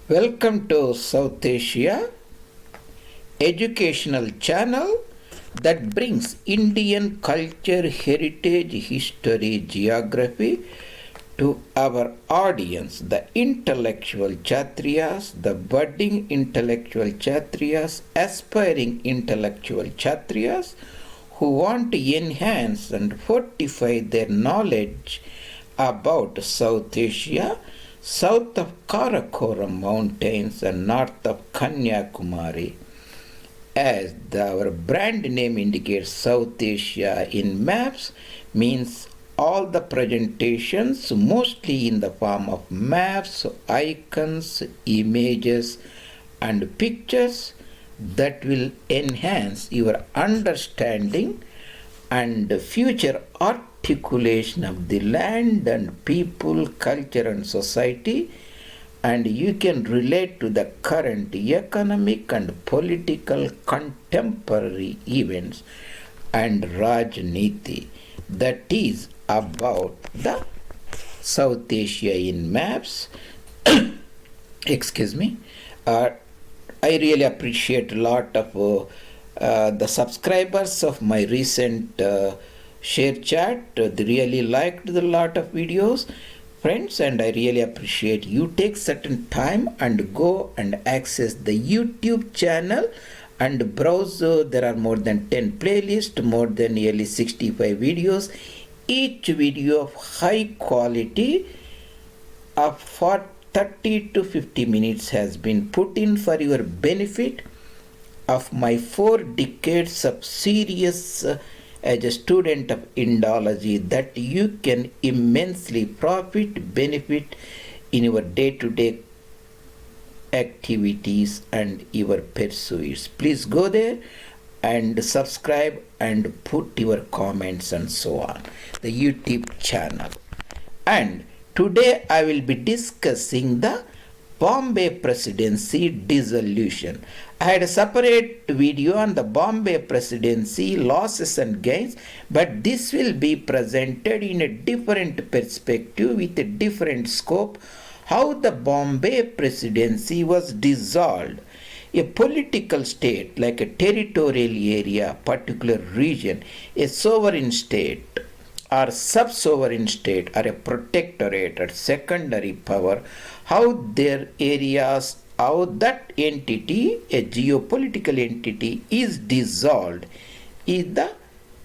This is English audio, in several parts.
Welcome to South Asia educational channel that brings Indian culture, heritage, history, geography to our audience, the intellectual Kshatriyas, the budding intellectual Kshatriyas, aspiring intellectual Kshatriyas who want to enhance and fortify their knowledge about South Asia, south of Karakoram Mountains and north of Kanyakumari. As our brand name indicates, South Asia in maps means all the presentations, mostly in the form of maps, icons, images, and pictures that will enhance your understanding and future articulation of the land and people, culture and society, and you can relate to the current economic and political contemporary events and Rajniti, that is about the South Asia in maps. Excuse me. I really appreciate a lot of the subscribers of my recent share chat. They really liked the lot of videos, friends, and I really appreciate you take certain time and go and access the YouTube channel and browse. There are more than 10 playlists, more than nearly 65 videos, each video of high quality of 30 to 50 minutes has been put in for your benefit of my 4 decades of serious as a student of Indology, that you can immensely profit, benefit in your day-to-day activities and your pursuits. Please go there and subscribe and put your comments and so on. The YouTube channel. And today I will be discussing the Bombay Presidency dissolution. I had a separate video on the Bombay Presidency losses and gains, but this will be presented in a different perspective with a different scope, how the Bombay Presidency was dissolved. A political state like a territorial area, particular region, a sovereign state or sub-sovereign state or a protectorate or secondary power, how their areas, how that entity, a geopolitical entity, is dissolved is the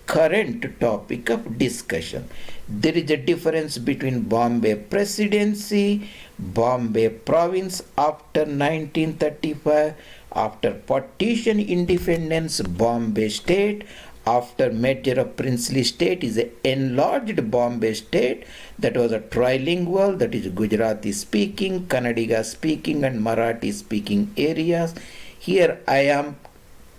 current topic of discussion. There is a difference between Bombay Presidency, Bombay Province after 1935, after partition independence, Bombay State, after merger of princely state is an enlarged Bombay state that was a trilingual, that is Gujarati speaking, Kannada speaking and Marathi speaking areas. Here I am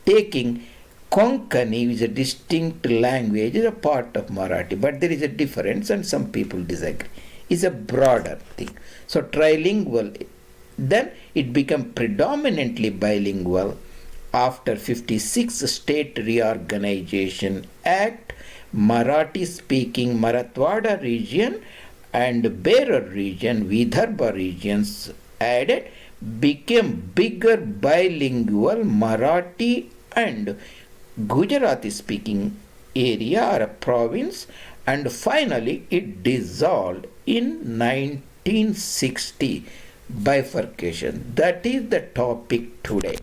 taking Konkani, which is a distinct language, is a part of Marathi, but there is a difference and some people disagree. It's a broader thing. So trilingual, then it became predominantly bilingual. After 56 State Reorganization Act, Marathi-speaking Marathwada region and Berar region, Vidarbha regions added, became bigger bilingual Marathi and Gujarati-speaking area or a province, and finally it dissolved in 1960. Bifurcation. That is the topic today.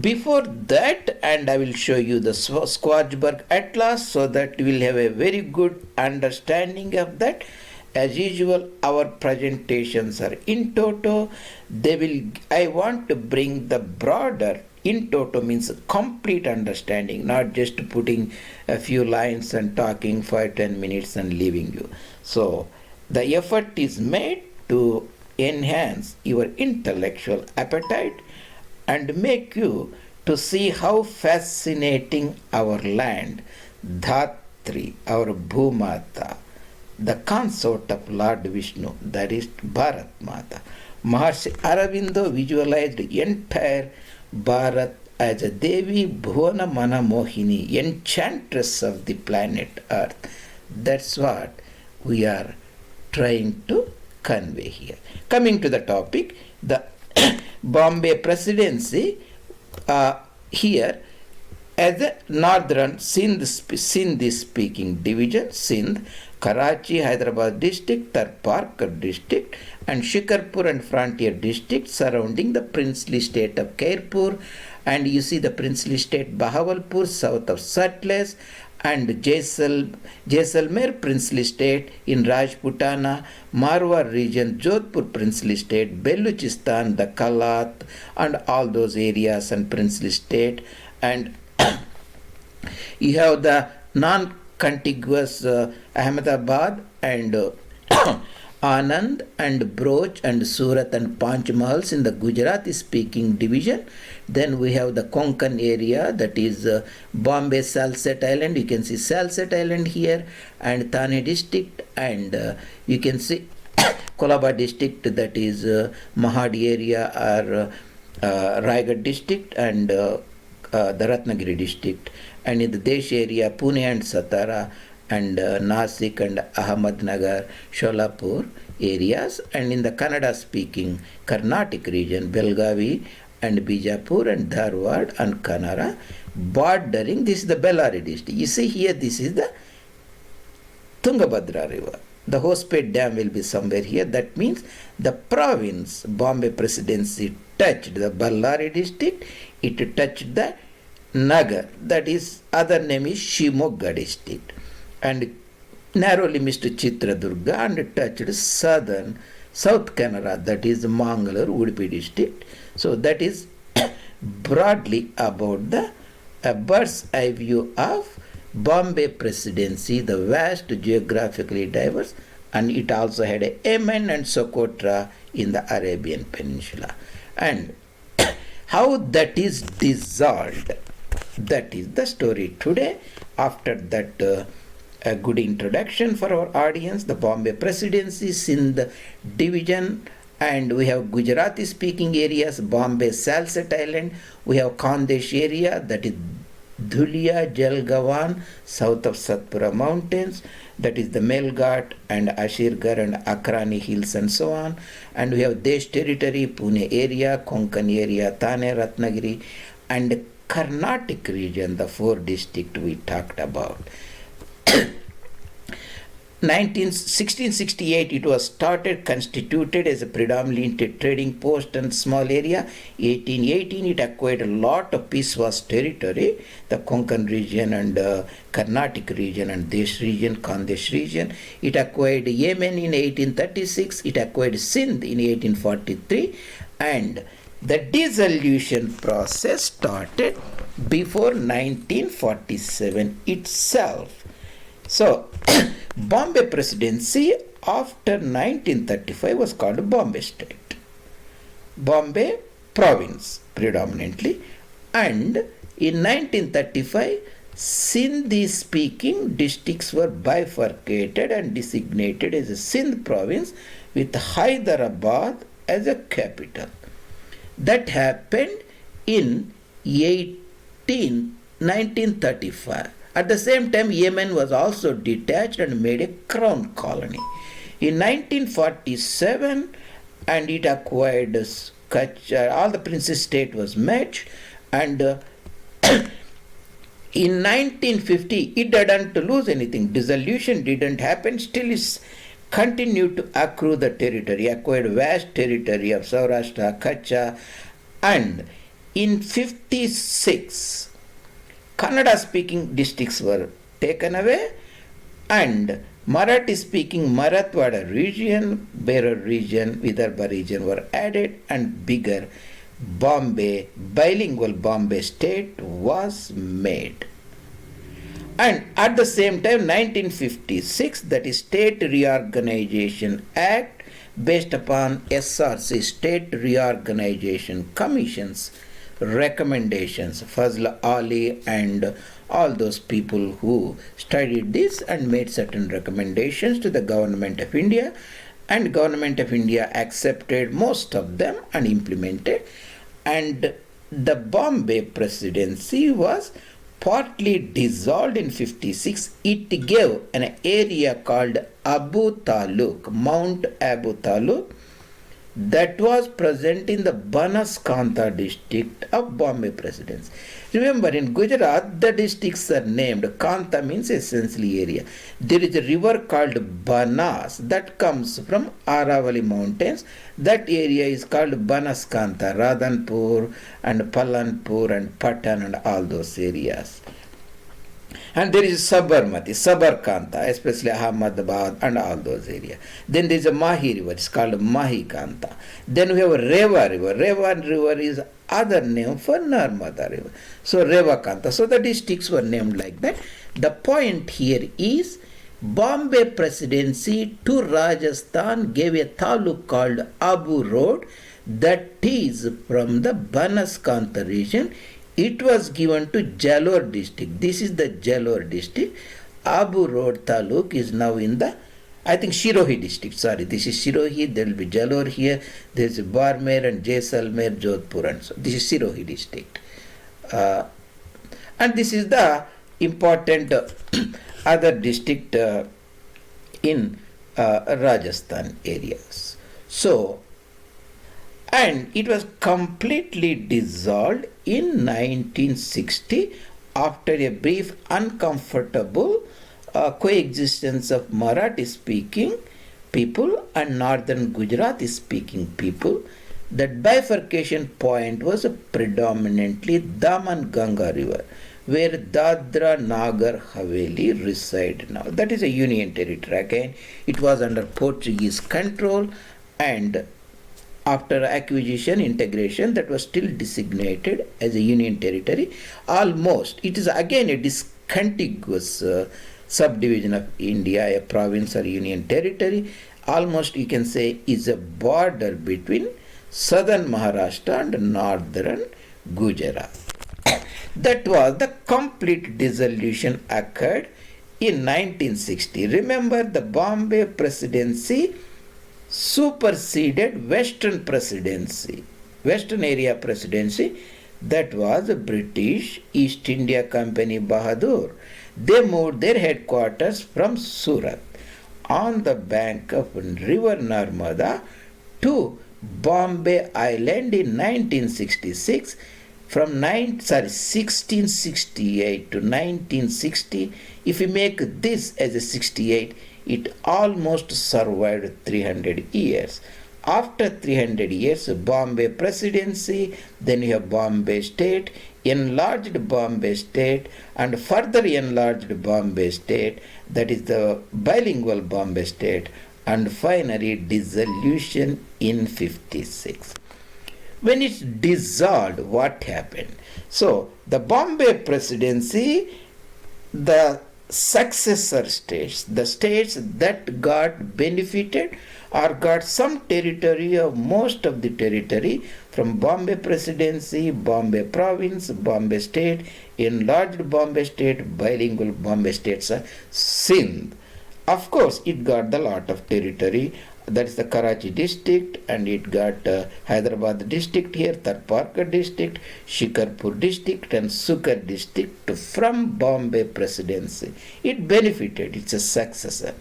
Before that, and I will show you the Schwarzberg Atlas so that you will have a very good understanding of that. As usual, our presentations are in toto. I want to bring the broader, in toto means complete understanding, not just putting a few lines and talking for 10 minutes and leaving you. So the effort is made to enhance your intellectual appetite and make you to see how fascinating our land, Dhatri, our Bhumata, the consort of Lord Vishnu, that is Bharat Mata. Maharshi Aurobindo visualized the entire Bharat as a Devi Bhuvana Mana Mohini, enchantress of the planet Earth. That's what we are trying to convey here. Coming to the topic, the Bombay Presidency here as a northern Sindhi speaking division, Sindh, Karachi, Hyderabad district, Tarparkar district, and Shikarpur and frontier district surrounding the princely state of Kairpur, and you see the princely state Bahawalpur south of Satluj, and Jaisalmer princely state in Rajputana, Marwar region, Jodhpur princely state, Baluchistan, the Kalat, and all those areas and princely state, and you have the non-contiguous Ahmedabad and Anand and Broch and Surat and Panchmahals in the Gujarati speaking division. Then we have the Konkan area, that is Bombay Salsette Island. You can see Salsette Island here, and Thane district, and you can see Kolaba district, that is Mahadi area or Raigad district, and the Ratnagiri district, and in the Desh area Pune and Satara, and Nasik and Ahmednagar, Sholapur areas, and in the Kannada speaking Carnatic region, Belgavi and Bijapur and Dharwad and Kanara, bordering, this is the Bellary district. You see here, this is the Tungabhadra river. The Hospet dam will be somewhere here. That means the province Bombay Presidency touched the Bellary district, it touched the Nagar, that is other name is Shimogga district, and narrowly missed Chitradurga, and touched South Kannada, that is Mangalore, Udupi district. So that is broadly about the bird's eye view of Bombay Presidency, the vast, geographically diverse, and it also had a Yemen and Socotra in the Arabian Peninsula. And how that is dissolved, that is the story today. After that a good introduction for our audience, the Bombay Presidency, Sindh Division, and we have Gujarati speaking areas, Bombay Salsette Island, we have Khandesh area, that is Dhulia, Jalgaon, south of Satpura mountains, that is the Melghat and Ashirgarh and Akrani hills and so on, and we have Desh territory, Pune area, Konkan area, Thane, Ratnagiri, and Carnatic region, the 4 districts we talked about. 1668 it was started, constituted as a predominantly trading post and small area. 1818 it acquired a lot of Peishwa's territory, the Konkan region and Carnatic region and Desh region, Khandesh region. It acquired Yemen in 1836, it acquired Sindh in 1843, and the dissolution process started before 1947 itself. So, Bombay Presidency after 1935 was called Bombay State, Bombay Province predominantly, and in 1935 Sindhi speaking districts were bifurcated and designated as a Sindh Province with Hyderabad as a capital. That happened in 1935. At the same time, Yemen was also detached and made a crown colony. In 1947, and it acquired Kutch, all the princess state was merged, and in 1950, it didn't lose anything. Dissolution didn't happen. Still, it continued to accrue the territory, acquired vast territory of Saurashtra, Kutch, and in 56, Kannada-speaking districts were taken away, and Marathi-speaking Marathwada region, Berar region, Vidarbha region were added, and bigger Bombay, bilingual Bombay state was made. And at the same time, 1956, that is State Reorganization Act, based upon SRC, State Reorganization Commission's recommendations, Fazl Ali and all those people who studied this and made certain recommendations to the Government of India, and Government of India accepted most of them and implemented, and the Bombay Presidency was partly dissolved in 56. It gave an area called Abu Taluk, Mount Abu Taluk, that was present in the Banaskantha district of Bombay Presidency. Remember, in Gujarat, the districts are named. Kantha means essentially area. There is a river called Banas that comes from Aravalli mountains. That area is called Banaskantha, Radhanpur and Palanpur and Patan and all those areas. And there is Sabarmati, Sabarkantha, especially Ahmedabad and all those areas. Then there is a Mahi river, it's called Mahikantha. Then we have a Reva river. Reva river is other name for Narmada river. So Revakantha. So the districts were named like that. The point here is Bombay Presidency to Rajasthan gave a taluk called Abu Road, that is from the Banaskantha region. It was given to Jalore district. This is the Jalore district. Abu Road Taluk is now in the, I think, Shirohi district. Sorry, this is Shirohi. There will be Jalore here. There is Barmer and Jaisalmer, Jodhpur, and so. This is Shirohi district. And this is the important other district in Rajasthan areas. So, and it was completely dissolved in 1960 after a brief uncomfortable coexistence of Marathi speaking people and northern Gujarati speaking people. That bifurcation point was predominantly Daman Ganga river, where Dadra Nagar Haveli reside now. That is a union territory. Again, it was under Portuguese control, and after acquisition, integration, that was still designated as a union territory. Almost, it is again a discontiguous subdivision of India, a province or union territory. Almost, you can say, is a border between southern Maharashtra and northern Gujarat. That was the complete dissolution occurred in 1960. Remember, the Bombay Presidency superseded Western Presidency, Western Area Presidency, that was the British East India Company Bahadur. They moved their headquarters from Surat on the bank of river Narmada to Bombay Island in 1966. From 1668 to 1960, if we make this as a 68, it almost survived 300 years. After 300 years, Bombay Presidency, then you have Bombay State, enlarged Bombay State, and further enlarged Bombay State, that is the bilingual Bombay State, and finally dissolution in 56. When it's dissolved, what happened? So, the Bombay Presidency, the successor states, the states that got benefited or got some territory or most of the territory from Bombay Presidency, Bombay Province, Bombay State, enlarged Bombay State, bilingual Bombay States, Sindh. Of course, it got a lot of territory. That is the Karachi district, and it got Hyderabad district here, Tarparkar district, Shikarpur district, and Sukar district from Bombay Presidency. It benefited, it's a successor.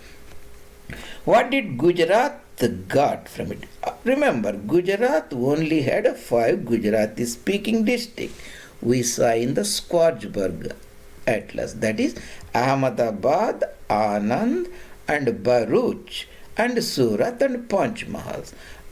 What did Gujarat got from it? Remember, Gujarat only had 5 Gujarati speaking districts. We saw in the Squargeberg Atlas, that is Ahmedabad, Anand, and Bharuch, and Surat and Panchmahal,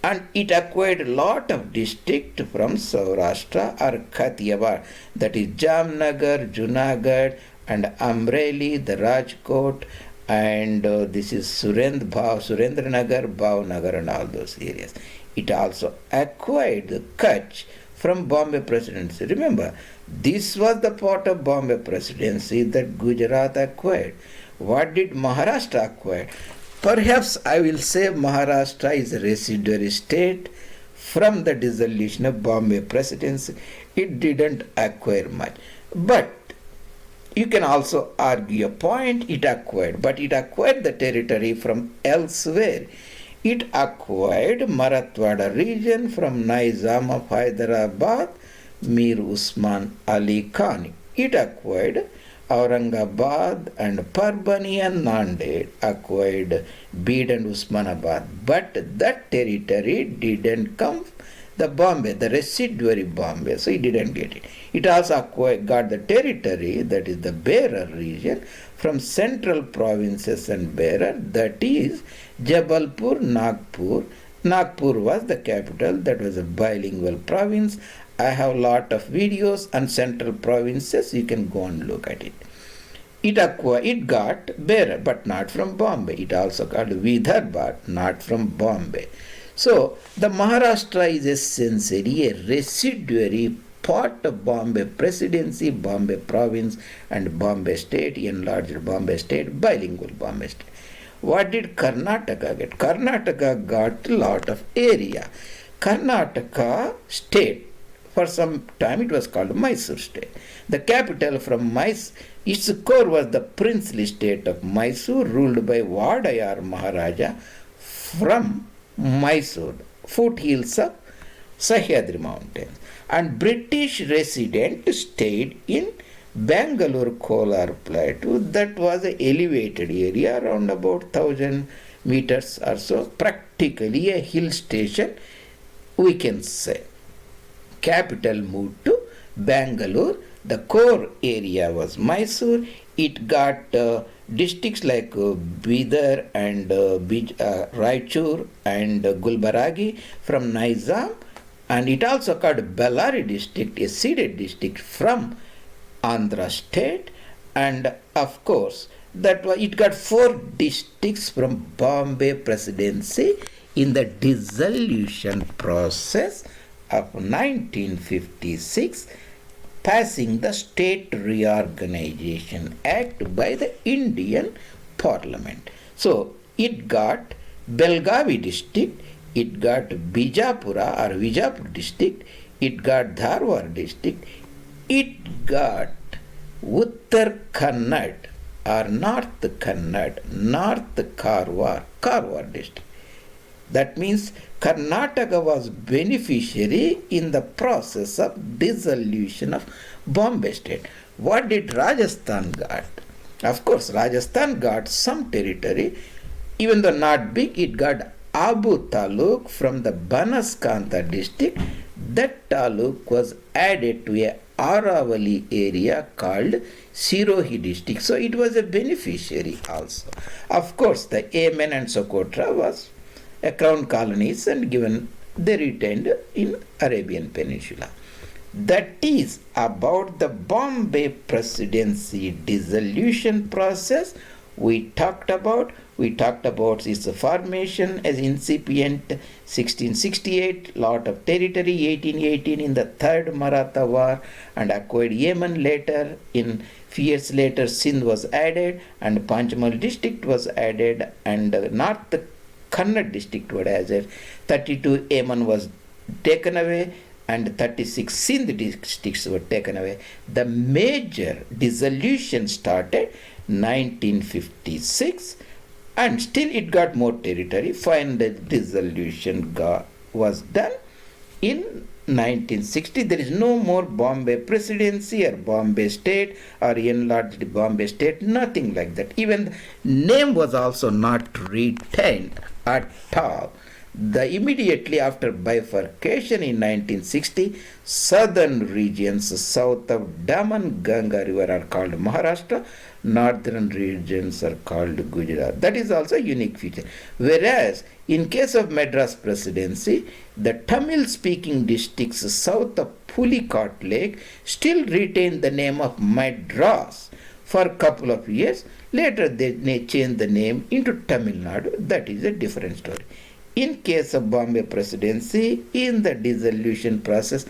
and it acquired a lot of district from Saurashtra or Kathiawar, that is Jamnagar, Junagadh, and Amreli, the Rajkot, and this is Surendranagar, Bhavnagar, and all those areas. It also acquired the Kutch from Bombay Presidency. Remember, this was the part of Bombay Presidency that Gujarat acquired. What did Maharashtra acquire? Perhaps I will say Maharashtra is a residuary state from the dissolution of Bombay Presidency. It didn't acquire much. But you can also argue a point, it acquired. But it acquired the territory from elsewhere. It acquired Marathwada region from Nizam of Hyderabad, Mir Usman Ali Khan. it acquired Aurangabad and Parbhani and Nanded, acquired Bid and Usmanabad, but that territory didn't come the Bombay, the residuary Bombay, so it didn't get it. It also got the territory, that is the Bearer region, from central provinces and Bearer, that is Jabalpur, Nagpur. Nagpur was the capital, that was a bilingual province. I have a lot of videos on central provinces, you can go and look at it. It got Bearer, but not from Bombay. It also got Vidarbha, not from Bombay. So, the Maharashtra is essentially a residuary part of Bombay Presidency, Bombay Province and Bombay State, enlarged Bombay State, bilingual Bombay State. What did Karnataka get? Karnataka got a lot of area. Karnataka state, for some time it was called Mysore state. The capital from Mysore, its core was the princely state of Mysore, ruled by Vadayar Maharaja from Mysore, foothills of Sahyadri mountains. And British residents stayed in Bangalore Kolar plateau, that was an elevated area around about 1000 meters or so, practically a hill station, we can say. Capital moved to Bangalore, the core area was Mysore. It got districts like Bidar and Raichur and Gulbaragi from Nizam, and it also got Bellary district, a ceded district from Andhra state, and of course it got 4 districts from Bombay Presidency in the dissolution process of 1956, passing the State Reorganisation Act by the Indian Parliament. So it got Belgavi district, it got Bijapura or Vijapur district, it got Dharwar district, it got Uttar Kannada or North Kannada, North Karwar district. That means Karnataka was beneficiary in the process of dissolution of Bombay state. What did Rajasthan got? Of course, Rajasthan got some territory, even though not big. It got Abu Taluk from the Banaskantha district. That taluk was added to a Aravali area called Sirohi district. So it was a beneficiary also. Of course, the Yemen and Socotra was a crown colonies and given they retained in Arabian Peninsula. That is about the Bombay Presidency dissolution process we talked about. We talked about its formation as incipient 1668, lot of territory 1818 in the Third Maratha War, and acquired Yemen later. In few years later, Sindh was added and Panchmal district was added, and North Kannada district was added. 32 Yemen was taken away and 36 Sindh districts were taken away. The major dissolution started 1956, and still it got more territory. Final dissolution was done in 1960. There is no more Bombay Presidency or Bombay State or enlarged Bombay State, nothing like that. Even name was also not retained at all. Immediately after bifurcation in 1960, southern regions south of Daman Ganga river are called Maharashtra, northern regions are called Gujarat. That is also a unique feature. Whereas in case of Madras Presidency, the Tamil speaking districts south of Pulicat Lake still retain the name of Madras for a couple of years. Later they changed the name into Tamil Nadu. That is a different story. In case of Bombay Presidency, in the dissolution process,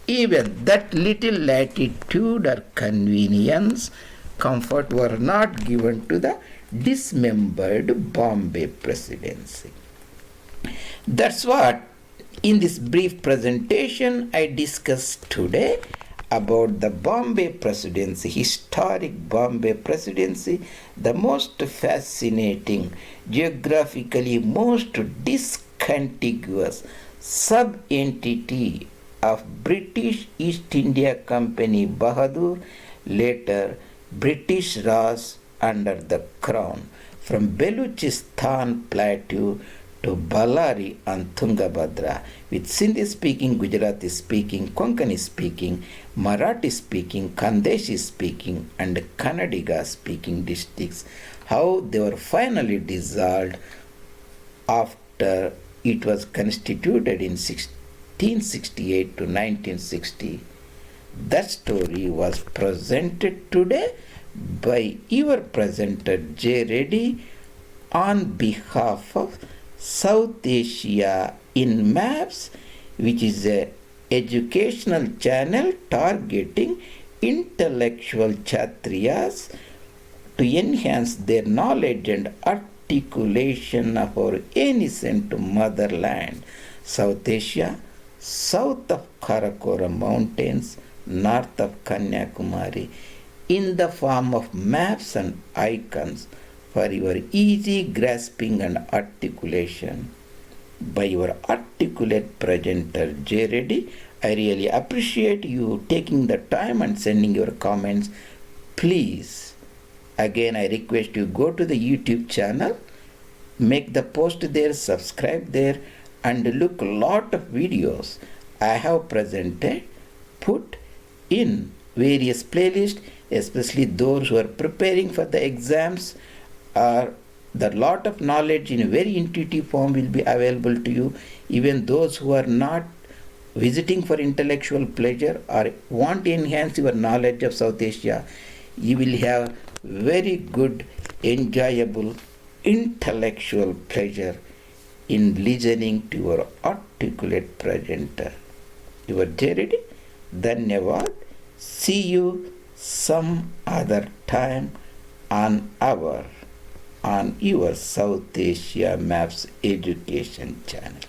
even that little latitude or convenience, comfort were not given to the dismembered Bombay Presidency. That's what in this brief presentation I discussed today about the Bombay Presidency, historic Bombay Presidency, the most fascinating, geographically most discontiguous sub-entity of British East India Company Bahadur, Later, British Raj under the crown from Baluchistan plateau to Ballari and Tungabhadra, with Sindhi speaking, Gujarati speaking, Konkani speaking, Marathi speaking, Khandeshi speaking, and Kannadiga speaking districts, how they were finally dissolved after it was constituted in 1668 to 1960. That story was presented today by your presenter J. Reddy on behalf of South Asia in Maps, which is a educational channel targeting intellectual Kshatriyas to enhance their knowledge and articulation of our ancient motherland, South Asia, south of Karakoram Mountains, north of Kanyakumari, in the form of maps and icons for your easy grasping and articulation. By your articulate presenter J. Reddy, I really appreciate you taking the time and sending your comments. Please, again I request you go to the YouTube channel, make the post there, subscribe there, and look a lot of videos I have presented, put in various playlists, especially those who are preparing for the exams, or the lot of knowledge in a very intuitive form will be available to you. Even those who are not visiting for intellectual pleasure or want to enhance your knowledge of South Asia, you will have very good, enjoyable, intellectual pleasure in listening to your articulate presenter. Your J. Reddy, Dhanyavad. See you some other time on your South Asia Maps Education channel.